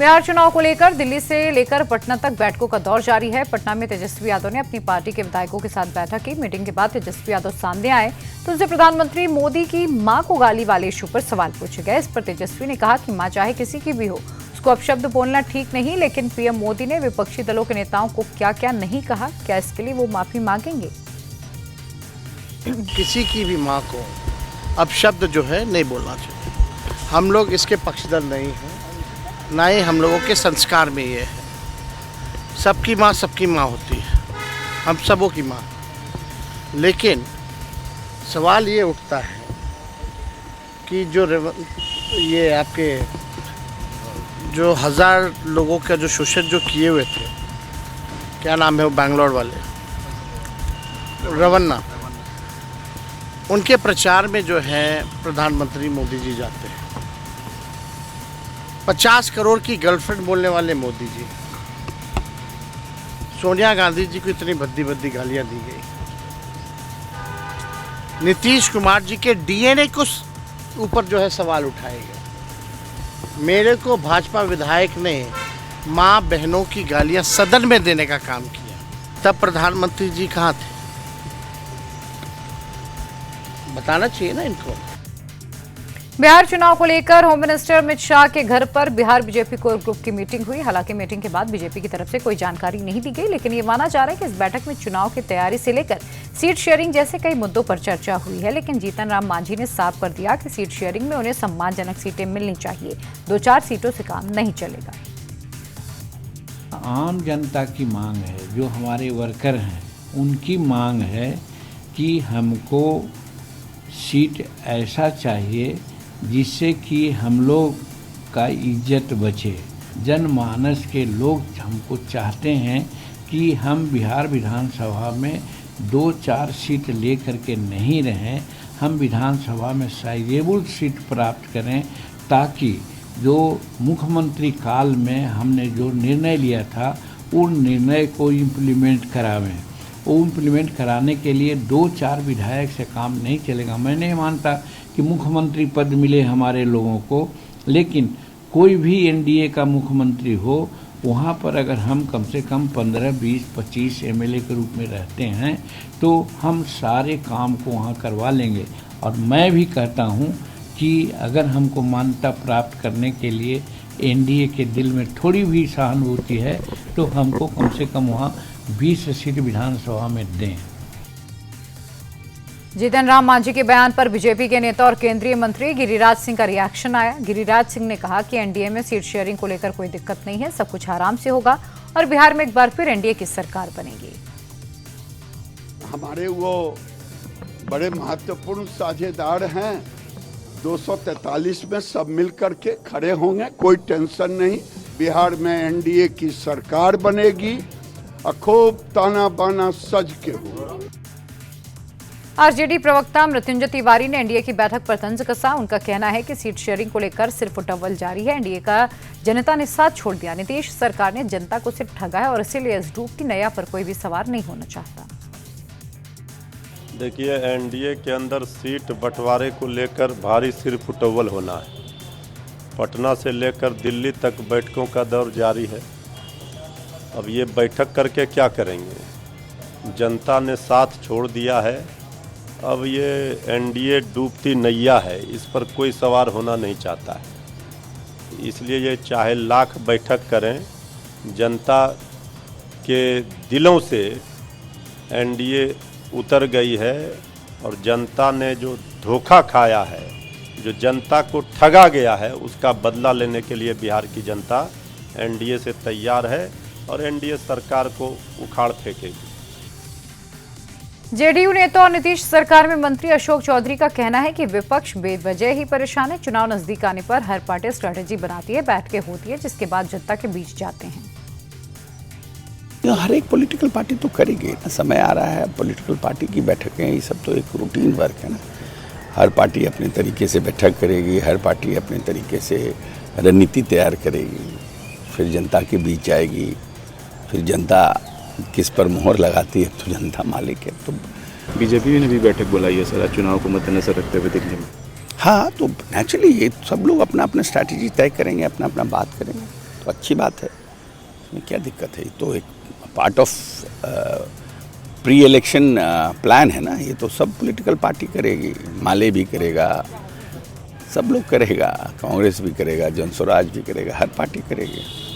बिहार चुनाव को लेकर दिल्ली से लेकर पटना तक बैठकों का दौर जारी है। पटना में तेजस्वी यादव ने अपनी पार्टी के विधायकों के साथ बैठक की। मीटिंग के बाद तेजस्वी यादव सामने आए तो उनसे प्रधानमंत्री मोदी की मां को गाली वाले इशू पर सवाल पूछे गए। इस पर तेजस्वी ने कहा कि मां चाहे किसी की भी हो, उसको अपशब्द बोलना ठीक नहीं, लेकिन पीएम मोदी ने विपक्षी दलों के नेताओं को क्या क्या नहीं कहा, क्या इसके लिए वो माफी मांगेंगे? किसी की भी मां को अपशब्द जो है नहीं बोलना चाहिए। हम लोग इसके पक्षधर नहीं हैं, ना ही हम लोगों के संस्कार में ये है। सबकी माँ सबकी माँ होती है, हम सबों की माँ। लेकिन सवाल ये उठता है कि जो ये आपके जो 1000 लोगों का जो शोषण जो किए हुए थे, क्या नाम है वो बैंगलोर वाले, रवन्ना, उनके प्रचार में जो है प्रधानमंत्री मोदी जी जाते हैं। 50 करोड़ की गर्लफ्रेंड बोलने वाले मोदी जी, सोनिया गांधी जी को इतनी भद्दी भद्दी गालियां दी गई। नीतीश कुमार जी के डीएनए को ऊपर जो है सवाल उठाए गए। मेरे को भाजपा विधायक ने माँ बहनों की गालियां सदन में देने का काम किया, तब प्रधानमंत्री जी कहाँ थे? बताना चाहिए ना इनको। बिहार चुनाव को लेकर होम मिनिस्टर अमित शाह के घर पर बिहार बीजेपी कोर ग्रुप की मीटिंग हुई। हालांकि मीटिंग के बाद बीजेपी की तरफ से कोई जानकारी नहीं दी गई, लेकिन ये माना जा रहा है कि इस बैठक में चुनाव की तैयारी से लेकर सीट शेयरिंग जैसे कई मुद्दों पर चर्चा हुई है। लेकिन जीतन राम मांझी ने साफ कर दिया कि सीट शेयरिंग में उन्हें सम्मानजनक सीटें मिलनी चाहिए, 2-4 सीटों से काम नहीं चलेगा। आम जनता की मांग है, जो हमारे वर्कर हैं उनकी मांग है कि हमको सीट ऐसा चाहिए जिससे कि हम लोग का इज्जत बचे। जनमानस के लोग हमको चाहते हैं कि हम बिहार विधानसभा में 2-4 सीट लेकर के नहीं रहें, हम विधानसभा में साइजेबल सीट प्राप्त करें, ताकि जो मुख्यमंत्री काल में हमने जो निर्णय लिया था उन निर्णय को इम्प्लीमेंट करावें। वो इम्प्लीमेंट कराने के लिए 2-4 विधायक से काम नहीं चलेगा। मैं नहीं मानता कि मुख्यमंत्री पद मिले हमारे लोगों को, लेकिन कोई भी एनडीए का मुख्यमंत्री हो, वहाँ पर अगर हम कम से कम 15, 20, 25 एमएलए के रूप में रहते हैं तो हम सारे काम को वहाँ करवा लेंगे। और मैं भी कहता हूँ कि अगर हमको मान्यता प्राप्त करने के लिए एनडीए के दिल में थोड़ी भी सहानुभूति है तो हमको कम से कम वहाँ 20 सीट विधानसभा में दें। जीतन राम मांझी के बयान पर बीजेपी के नेता और केंद्रीय मंत्री गिरिराज सिंह का रिएक्शन आया। गिरिराज सिंह ने कहा कि एनडीए में सीट शेयरिंग को लेकर कोई दिक्कत नहीं है, सब कुछ आराम से होगा और बिहार में एक बार फिर एनडीए की सरकार बनेगी। हमारे वो बड़े महत्वपूर्ण साझेदार हैं, 243 में सब मिलकर के खड़े होंगे, कोई टेंशन नहीं। बिहार में एनडीए की सरकार बनेगी, खूब ताना बाना सज के होगा। आरजेडी प्रवक्ता मृत्युंजय तिवारी ने एनडीए की बैठक पर तंज कसा। उनका कहना है कि सीट शेयरिंग को लेकर सिर्फ उटव्वल जारी है, एनडीए का जनता ने साथ छोड़ दिया। नीतीश सरकार ने जनता को सिर्फ ठगा है और इसीलिए इस डूब की नैया पर कोई भी सवार नहीं होना चाहता। देखिए, एनडीए के अंदर सीट बंटवारे को लेकर भारी सिर्फ उटव्वल होना है। पटना से लेकर दिल्ली तक बैठकों का दौर जारी है। अब ये बैठक करके क्या करेंगे? जनता ने साथ छोड़ दिया है। अब ये एनडीए डूबती नैया है, इस पर कोई सवार होना नहीं चाहता है। इसलिए ये चाहे लाख बैठक करें, जनता के दिलों से एनडीए उतर गई है और जनता ने जो धोखा खाया है, जो जनता को ठगा गया है, उसका बदला लेने के लिए बिहार की जनता एनडीए से तैयार है और एनडीए सरकार को उखाड़ फेंकेगी। जेडीयू नेता और नीतीश सरकार में मंत्री अशोक चौधरी का कहना है कि विपक्ष बेवजह ही परेशान है। चुनाव नजदीक आने पर हर पार्टी स्ट्रेटेजी बनाती है, बैठकें होती है, जिसके बाद जनता के बीच जाते हैं। हर एक पॉलिटिकल पार्टी तो करेगी ना, समय आ रहा है। पॉलिटिकल पार्टी की बैठकें ये सब तो एक रूटीन वर्क है ना। हर पार्टी अपने तरीके से बैठक करेगी, हर पार्टी अपने तरीके से रणनीति तैयार करेगी, फिर जनता के बीच जाएगी, फिर जनता किस पर मोहर लगाती है तो जनता मालिक है। तो बीजेपी ने भी बैठक बुलाई है सर, चुनाव को मद्देनजर रखते हुए दिल्ली में। हाँ, तो नेचुरली ये सब लोग अपना अपना स्ट्रैटेजी तय करेंगे, अपना अपना बात करेंगे। तो अच्छी बात है, इसमें क्या दिक्कत है? ये तो एक part of pre election plan है ना, ये तो सब पॉलिटिकल पार्टी करेगी, माले भी करेगा, सब लोग करेगा, कांग्रेस भी करेगा, जनस्वराज भी करेगा, हर पार्टी करेगी।